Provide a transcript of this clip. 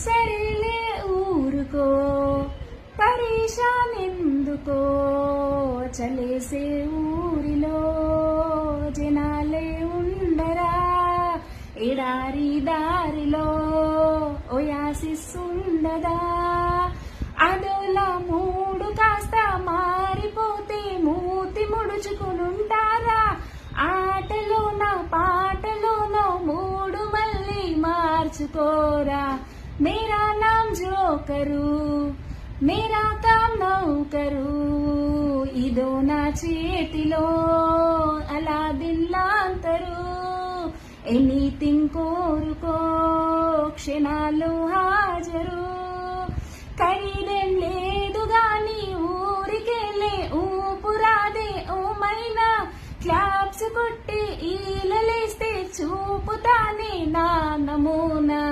సరేలే ఊరుకో పరేషాన్ ఎందుకో చలేసే ఊరిలో జనాలే ఉండరా ఎడారి దారిలో ఓయాసిస్తుండదా అదోలా మూడు కాస్త మారిపోతే మూతి ముడుచుకునుంటారా ఆటలోన పాటలోన మూడు మళ్ళీ మార్చుకోరా మేరా నామ్ జోకరు మేరా కామ్ నౌకరు ఇదో నా చేతిలో అలాదిన్ లాంతరు ఎనీథింగ్ కోరుకో క్షణాలు హాజరు ఖరీదేం లేదు గాని ఊరికెళ్ళే ఊపురాదే ఓ మైనా క్లాప్స్ కొట్టి ఈలలేస్తే చూపుతానే నా నమూనా